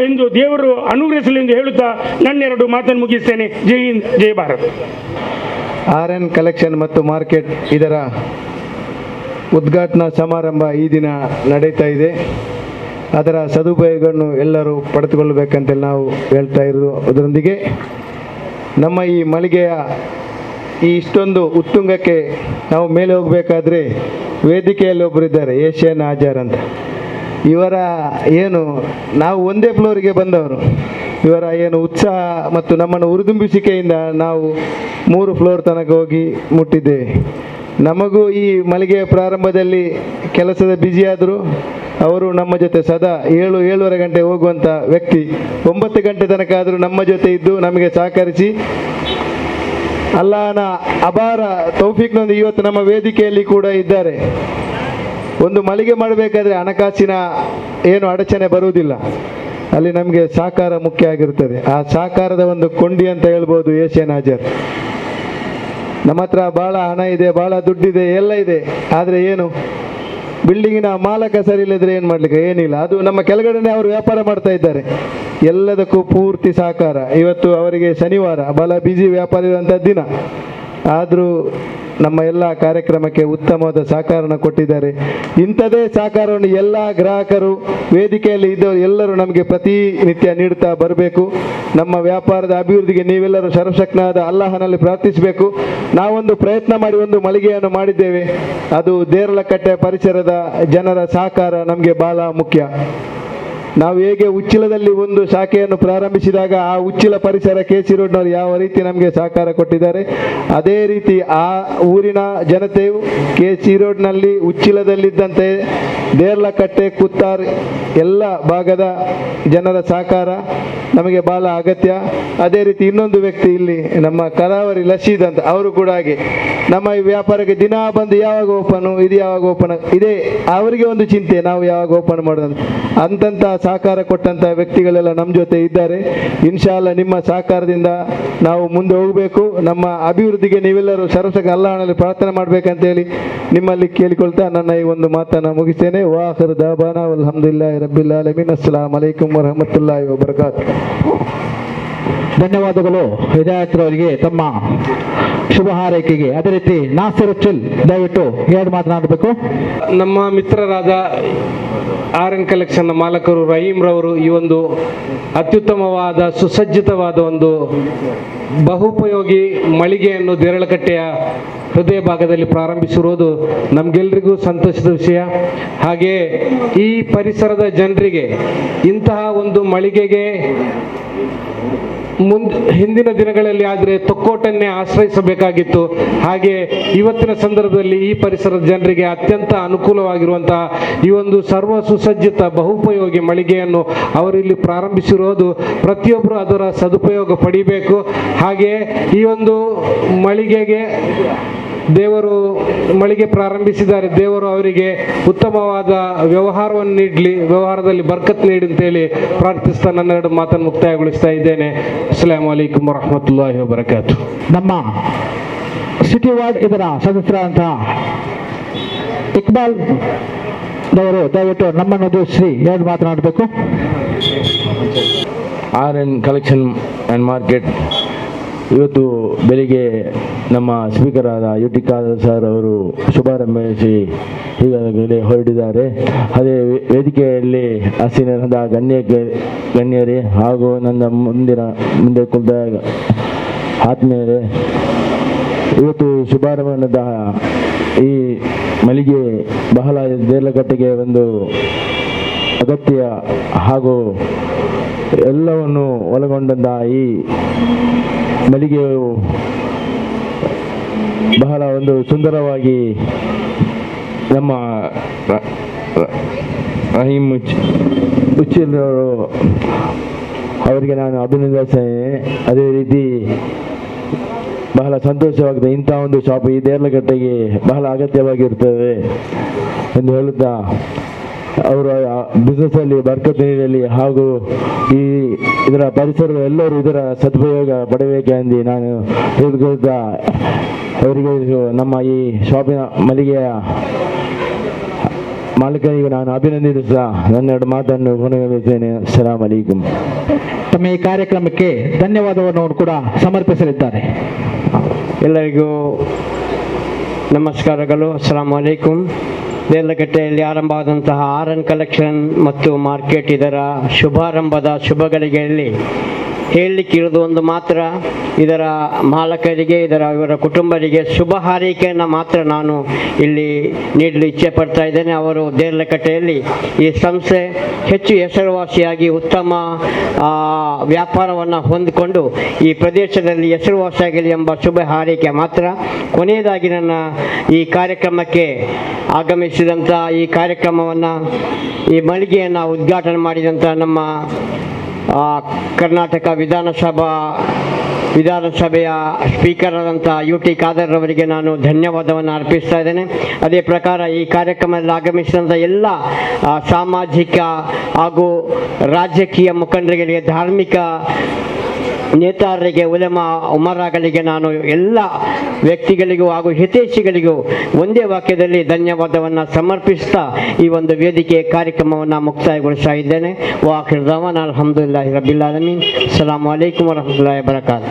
[SPEAKER 9] ಎಂದು ದೇವರು ಅನುಗ್ರಹಿಸಲಿ ಎಂದು ಹೇಳುತ್ತಾ ನನ್ನೆರಡು ಮಾತನ್ನು ಮುಗಿಸ್ತೇನೆ. ಜೈ ಹಿಂದ್, ಜೈ ಭಾರತ್.
[SPEAKER 4] RN ಕಲೆಕ್ಷನ್ ಮತ್ತು ಮಾರ್ಕೆಟ್ ಇದರ ಉದ್ಘಾಟನಾ ಸಮಾರಂಭ ಈ ದಿನ ನಡೀತಾ ಇದೆ. ಅದರ ಸದುಪಯೋಗವನ್ನು ಎಲ್ಲರೂ ಪಡೆದುಕೊಳ್ಳಬೇಕಂತೇಳಿ ನಾವು ಹೇಳ್ತಾ ಇರೋದರೊಂದಿಗೆ ನಮ್ಮ ಈ ಮಳಿಗೆಯ ಇಷ್ಟೊಂದು ಉತ್ತುಂಗಕ್ಕೆ ನಾವು ಮೇಲೆ ಹೋಗಬೇಕಾದ್ರೆ ವೇದಿಕೆಯಲ್ಲಿ ಒಬ್ಬರಿದ್ದಾರೆ, ಏಷ್ಯನ್ ಆಚಾರ್ ಅಂತ. ಇವರ ನಾವು ಒಂದೇ ಫ್ಲೋರಿಗೆ ಬಂದವರು. ಇವರ ಉತ್ಸಾಹ ಮತ್ತು ನಮ್ಮನ್ನು ಹುರಿದುಂಬಿಸಿಕೆಯಿಂದ ನಾವು 3 ಫ್ಲೋರ್ ತನಕ ಹೋಗಿ ಮುಟ್ಟಿದ್ದೇವೆ. ನಮಗೂ ಈ ಮಳಿಗೆಯ ಪ್ರಾರಂಭದಲ್ಲಿ ಕೆಲಸದ ಬ್ಯುಸಿಯಾದರು. ಅವರು ನಮ್ಮ ಜೊತೆ ಸದಾ 7-7:30 ಗಂಟೆ ಹೋಗುವಂಥ ವ್ಯಕ್ತಿ 9 ಗಂಟೆ ತನಕ ಆದರೂ ನಮ್ಮ ಜೊತೆ ಇದ್ದು ನಮಗೆ ಸಹಕರಿಸಿ ಅಲ್ಲಾಹನ ಅಪಾರ ತೌಫೀಕ್ನೊಂದಿಗೆ ಇವತ್ತು ನಮ್ಮ ವೇದಿಕೆಯಲ್ಲಿ ಕೂಡ ಇದ್ದಾರೆ. ಒಂದು ಮಳಿಗೆ ಮಾಡಬೇಕಾದ್ರೆ ಹಣಕಾಸಿನ ಏನು ಅಡಚಣೆ ಬರುವುದಿಲ್ಲ, ಅಲ್ಲಿ ನಮಗೆ ಸಹಕಾರ ಮುಖ್ಯ ಆಗಿರುತ್ತದೆ. ಆ ಸಹಕಾರದ ಒಂದು ಕೊಂಡಿ ಅಂತ ಹೇಳ್ಬೋದು ಏಷ್ಯನ್ ಹಾಜರ್. ನಮ್ಮ ಹತ್ರ ಭಾಳ ಹಣ ಇದೆ, ಭಾಳ ದುಡ್ಡಿದೆ, ಎಲ್ಲ ಇದೆ, ಆದರೆ ಏನು ಬಿಲ್ಡಿಂಗಿನ ಮಾಲಕ ಸರಿ ಇಲ್ಲದ್ರೆ ಏನು ಮಾಡಲಿಕ್ಕೆ ಏನಿಲ್ಲ. ಅದು ನಮ್ಮ ಕೆಳಗಡೆನೆ ಅವರು ವ್ಯಾಪಾರ ಮಾಡ್ತಾ ಇದ್ದಾರೆ, ಎಲ್ಲದಕ್ಕೂ ಪೂರ್ತಿ ಸಹಕಾರ. ಇವತ್ತು ಅವರಿಗೆ ಶನಿವಾರ ಬಹಳ ಬ್ಯುಸಿ ವ್ಯಾಪಾರ ಇರುವಂಥ ದಿನ, ಆದರೂ ನಮ್ಮ ಎಲ್ಲ ಕಾರ್ಯಕ್ರಮಕ್ಕೆ ಉತ್ತಮವಾದ ಸಹಕಾರನ ಕೊಟ್ಟಿದ್ದಾರೆ. ಇಂಥದೇ ಸಹಕಾರವನ್ನು ಎಲ್ಲ ಗ್ರಾಹಕರು, ವೇದಿಕೆಯಲ್ಲಿ ಇದ್ದವರು ಎಲ್ಲರೂ ನಮಗೆ ಪ್ರತಿನಿತ್ಯ ನೀಡುತ್ತಾ ಬರಬೇಕು. ನಮ್ಮ ವ್ಯಾಪಾರದ ಅಭಿವೃದ್ಧಿಗೆ ನೀವೆಲ್ಲರೂ ಸರ್ವಶಕ್ತನಾದ ಅಲ್ಲಾಹನಲ್ಲಿ ಪ್ರಾರ್ಥಿಸಬೇಕು. ನಾವೊಂದು ಪ್ರಯತ್ನ ಮಾಡಿ ಒಂದು ಮಳಿಗೆಯನ್ನು ಮಾಡಿದ್ದೇವೆ, ಅದು ದೇರಳಕಟ್ಟೆ ಪರಿಸರದ ಜನರ ಸಹಕಾರ ನಮಗೆ ಬಹಳ ಮುಖ್ಯ. ನಾವು ಹೇಗೆ ಉಚ್ಚಿಲದಲ್ಲಿ ಒಂದು ಶಾಖೆಯನ್ನು ಪ್ರಾರಂಭಿಸಿದಾಗ ಆ ಉಚ್ಚಿಲ ಪರಿಸರ KC ರೋಡ್ನವರು ಯಾವ ರೀತಿ ನಮಗೆ ಸಹಕಾರ ಕೊಟ್ಟಿದ್ದಾರೆ, ಅದೇ ರೀತಿ ಆ ಊರಿನ ಜನತೆಯು KC ರೋಡ್ನಲ್ಲಿ ಉಚ್ಚಿಲದಲ್ಲಿದ್ದಂತೆ ದೇರ್ಲಕಟ್ಟೆ, ಕುತ್ತಾರ್ ಎಲ್ಲ ಭಾಗದ ಜನರ ಸಹಕಾರ ನಮಗೆ ಬಹಳ ಅಗತ್ಯ. ಅದೇ ರೀತಿ ಇನ್ನೊಂದು ವ್ಯಕ್ತಿ ಇಲ್ಲಿ ನಮ್ಮ ಕರಾವರಿ ಲಶೀದ್ ಅಂತ, ಅವರು ಕೂಡ ಹಾಗೆ ನಮ್ಮ ಈ ವ್ಯಾಪಾರಕ್ಕೆ ದಿನ ಬಂದು ಯಾವಾಗ ಓಪನು, ಇದು ಯಾವಾಗ ಓಪನ್ ಇದೆ, ಅವರಿಗೆ ಒಂದು ಚಿಂತೆ ನಾವು ಯಾವಾಗ ಓಪನ್ ಮಾಡೋದು. ಅಂತಂಥ ಸಹಕಾರ ಕೊಟ್ಟಂಥ ವ್ಯಕ್ತಿಗಳೆಲ್ಲ ನಮ್ಮ ಜೊತೆ ಇದ್ದಾರೆ. ಇನ್ಶಾಲ್ಲ ನಿಮ್ಮ ಸಹಕಾರದಿಂದ ನಾವು ಮುಂದೆ ಹೋಗಬೇಕು. ನಮ್ಮ ಅಭಿವೃದ್ಧಿಗೆ ನೀವೆಲ್ಲರೂ ಸರ್ವಶಕ್ತ ಅಲ್ಲಾಹನಲ್ಲಿ ಪ್ರಾರ್ಥನೆ ಮಾಡಬೇಕಂತೇಳಿ ನಿಮ್ಮಲ್ಲಿ ಕೇಳಿಕೊಳ್ತಾ ನನ್ನ ಈ ಒಂದು ಮಾತನ್ನು ಮುಗಿಸ್ತೇನೆ. ವಾಖಿರ್ ದಾಬಾನಾ ಅಲ್ಹಮ್ದುಲಿಲ್ಲಾಹಿ ರಬ್ಬಿಲ್ ಆಲಮೀನ್. ಅಸ್ಸಲಾಮು ಅಲೈಕುಂ ವರಹಮತುಲ್ಲಾಹಿ ವಬರಕಾತು.
[SPEAKER 2] ಧನ್ಯವಾದಗಳು ಹಿದಾಯತ್ರವರಿಗೆ ತಮ್ಮ ಶುಭ ಹಾರೈಕೆಗೆ. ಅದೇ ರೀತಿ ನಾಸಿರ್ ಉಚ್ಚಿಲ್ ದಯವಿಟ್ಟು ಎರಡು ಮಾತನಾಡಬೇಕು.
[SPEAKER 4] ನಮ್ಮ ಮಿತ್ರರಾದ RN ಕಲೆಕ್ಷನ್ನ ಮಾಲಕರು ರಹೀಂ ರವರು ಈ ಒಂದು ಅತ್ಯುತ್ತಮವಾದ ಸುಸಜ್ಜಿತವಾದ ಒಂದು ಬಹುಪಯೋಗಿ ಮಳಿಗೆಯನ್ನು ದೇರಳಕಟ್ಟೆಯ ಹೃದಯ ಭಾಗದಲ್ಲಿ ಪ್ರಾರಂಭಿಸಿರುವುದು ನಮಗೆಲ್ಲರಿಗೂ ಸಂತೋಷದ ವಿಷಯ. ಹಾಗೆ ಈ ಪರಿಸರದ ಜನರಿಗೆ ಇಂತಹ ಒಂದು ಮಳಿಗೆಗೆ ಹಿಂದಿನ ದಿನಗಳಲ್ಲಿ ಆದರೆ ತೊಕ್ಕೋಟನ್ನೇ ಆಶ್ರಯಿಸಬೇಕಾಗಿತ್ತು. ಹಾಗೆ ಇವತ್ತಿನ ಸಂದರ್ಭದಲ್ಲಿ ಈ ಪರಿಸರದ ಜನರಿಗೆ ಅತ್ಯಂತ ಅನುಕೂಲವಾಗಿರುವಂತಹ ಈ ಒಂದು ಸರ್ವ ಸುಸಜ್ಜಿತ ಬಹುಪಯೋಗಿ ಮಳಿಗೆಯನ್ನು ಅವರು ಇಲ್ಲಿ ಪ್ರಾರಂಭಿಸಿರುವುದು ಪ್ರತಿಯೊಬ್ಬರು ಅದರ ಸದುಪಯೋಗ ಪಡಿಬೇಕು. ಹಾಗೆ ಈ ಒಂದು ಮಳಿಗೆಗೆ ದೇವರು ಮಳಿಗೆ ಪ್ರಾರಂಭಿಸಿದ್ದಾರೆ, ದೇವರು ಅವರಿಗೆ ಉತ್ತಮವಾದ ವ್ಯವಹಾರವನ್ನು ನೀಡಲಿ, ವ್ಯವಹಾರದಲ್ಲಿ ಬರ್ಕತ್ ನೀಡಿ ಅಂತೇಳಿ ಪ್ರಾರ್ಥಿಸ್ತಾ ನನ್ನ ಎರಡು ಮಾತನ್ನು ಮುಕ್ತಾಯಗೊಳಿಸ್ತಾ ಇದ್ದೇನೆ. ಅಸ್ಸಲಾಮು ಅಲೈಕುಂ ವರಹಮತುಲ್ಲಾಹಿ ವಬರಕಾತು.
[SPEAKER 2] ನಮ್ಮ ಸಿಟಿ ವಾರ್ಡ್ ಇದರ ಸದಸ್ಯರಾದಂತಹ ಇಕ್ಬಾಲ್ ದವರು ದಯವಿಟ್ಟು ನಮ್ಮನ್ನು ಉದ್ದೇಶಿಸಿ ಎರಡು ಮಾತನಾಡಬೇಕು.
[SPEAKER 10] RN ಕಲೆಕ್ಷನ್ ಆ್ಯಂಡ್ ಮಾರ್ಕೆಟ್ ಇವತ್ತು ಬೆಳಿಗ್ಗೆ ನಮ್ಮ ಸ್ಪೀಕರ್ ಆದ UT ಖಾದರ್ ಸರ್ ಅವರು ಶುಭಾರಂಭಿಸಿ ಈಗಾಗಲೇ ಹೊರಡಿದ್ದಾರೆ. ಅದೇ ವೇದಿಕೆಯಲ್ಲಿ ಹಸಿರಾದ ಗಣ್ಯರೇ ಹಾಗೂ ನನ್ನ ಮುಂದೆ ಕುಳಿತ ಆತ್ಮೀಯರೇ, ಇವತ್ತು ಶುಭಾರಂಭದ ಈ ಮಳಿಗೆ ಬಹಳ ದೇರ್ಲಕಟ್ಟೆಗೆ ಒಂದು ಅಗತ್ಯ ಹಾಗೂ ಎಲ್ಲವನ್ನು ಒಳಗೊಂಡಂಥ ಈ ಮಳಿಗೆಯು ಬಹಳ ಒಂದು ಸುಂದರವಾಗಿ ನಮ್ಮ ರಹೀಂ ಉಚ್ಚಿಲ್ ಅವರಿಗೆ ನಾನು ಅಭಿನಂದಿಸ್ತೇನೆ. ಅದೇ ರೀತಿ ಬಹಳ ಸಂತೋಷವಾಗಿದೆ. ಇಂಥ ಒಂದು ಶಾಪ್ ಈ ದೇರ್ಲಕಟ್ಟೆಗೆ ಬಹಳ ಅಗತ್ಯವಾಗಿರುತ್ತದೆ ಎಂದು ಹೇಳುತ್ತಾ ಅವರ ಬಿಸ್ನೆಸ್ಸಲ್ಲಿ ಬರ್ಕತ್ ನೀಡಲಿ ಹಾಗೂ ಇದರ ಪರಿಸರದ ಎಲ್ಲರೂ ಇದರ ಸದುಪಯೋಗ ಪಡಬೇಕೆಂದು ನಾನು ಹೇಳಿಕೊಳ್ತಾ ಅವರಿಗೆ ನಮ್ಮ ಈ ಶಾಪಿನ ಮಳಿಗೆಯ ಮಾಲೀಕನಿಗೆ ನಾನು ಅಭಿನಂದಿಸುತ್ತಾ ನನ್ನೆರಡು ಮಾತನ್ನು ಕೊನೆಗೊಳಿಸುತ್ತೇನೆ. ಅಸ್ಸಲಾಮು ಅಲೈಕುಂ.
[SPEAKER 2] ತಮ್ಮ ಈ ಕಾರ್ಯಕ್ರಮಕ್ಕೆ ಧನ್ಯವಾದವನ್ನು ಕೂಡ ಸಮರ್ಪಿಸಲಿದ್ದಾರೆ.
[SPEAKER 3] ಎಲ್ಲರಿಗೂ ನಮಸ್ಕಾರಗಳು. ಅಸ್ಸಲಾಮು ಅಲೈಕುಂ. ದೇರ್ಲಕಟ್ಟೆಯಲ್ಲಿ ಆರಂಭವಾದಂತಹ RN ಕಲೆಕ್ಷನ್ ಮತ್ತು ಮಾರ್ಕೆಟ್ ಇದರ ಶುಭಾರಂಭದ ಶುಭಗಳಿಗೆಯಲ್ಲಿ ಹೇಳಲಿಕ್ಕಿರೋದು ಒಂದು ಮಾತ್ರ, ಇದರ ಮಾಲಕರಿಗೆ ಇವರ ಕುಟುಂಬರಿಗೆ ಶುಭ ಹಾರೈಕೆಯನ್ನು ಮಾತ್ರ ನಾನು ಇಲ್ಲಿ ನೀಡಲು ಇಚ್ಛೆ ಪಡ್ತಾ ಇದ್ದೇನೆ. ಅವರು ದೇರ್ಲಕಟ್ಟೆಯಲ್ಲಿ ಈ ಸಂಸ್ಥೆ ಹೆಚ್ಚು ಹೆಸರುವಾಸಿಯಾಗಿ ಉತ್ತಮ ವ್ಯಾಪಾರವನ್ನು ಹೊಂದಿಕೊಂಡು ಈ ಪ್ರದೇಶದಲ್ಲಿ ಹೆಸರುವಾಸಿಯಾಗಲಿ ಎಂಬ ಶುಭ ಹಾರೈಕೆ ಮಾತ್ರ. ಕೊನೆಯದಾಗಿ ನನ್ನ ಈ ಕಾರ್ಯಕ್ರಮಕ್ಕೆ ಆಗಮಿಸಿದಂಥ ಈ ಕಾರ್ಯಕ್ರಮವನ್ನು ಈ ಮಳಿಗೆಯನ್ನು ಉದ್ಘಾಟನೆ ಮಾಡಿದಂಥ ನಮ್ಮ ಕರ್ನಾಟಕ ವಿಧಾನಸಭಾ ವಿಧಾನಸಭೆಯ ಸ್ಪೀಕರ್ ಆದಂಥ UT ಖಾದರ್ ಅವರಿಗೆ ನಾನು ಧನ್ಯವಾದವನ್ನು ಅರ್ಪಿಸ್ತಾ ಇದ್ದೇನೆ. ಅದೇ ಪ್ರಕಾರ ಈ ಕಾರ್ಯಕ್ರಮದಲ್ಲಿ ಆಗಮಿಸಿದಂಥ ಎಲ್ಲ ಸಾಮಾಜಿಕ ಹಾಗೂ ರಾಜಕೀಯ ಮುಖಂಡರಿಗೆ, ಧಾರ್ಮಿಕ ನೇತಾರರಿಗೆ, ಉಮರಾಗಳಿಗೆ ನಾನು ಎಲ್ಲ ವ್ಯಕ್ತಿಗಳಿಗೂ ಹಾಗೂ ಹಿತೈಷಿಗಳಿಗೂ ಒಂದೇ ವಾಕ್ಯದಲ್ಲಿ ಧನ್ಯವಾದವನ್ನು ಸಮರ್ಪಿಸ್ತಾ ಈ ಒಂದು ವೇದಿಕೆ ಕಾರ್ಯಕ್ರಮವನ್ನು ಮುಕ್ತಾಯಗೊಳಿಸ್ತಾ ಇದ್ದೇನೆ. ವಾಖಿರ್ ದವಾನ ಅಲ್ಹಮ್ದುಲಿಲ್ಲಾಹಿ ರಬ್ಬಿಲ್ ಆಲಮೀನ್. ಅಸ್ಸಲಾಮು ಅಲೈಕುಂ ವರಹಮತುಲ್ಲಾಹಿ ವಬರಕಾತುಹು.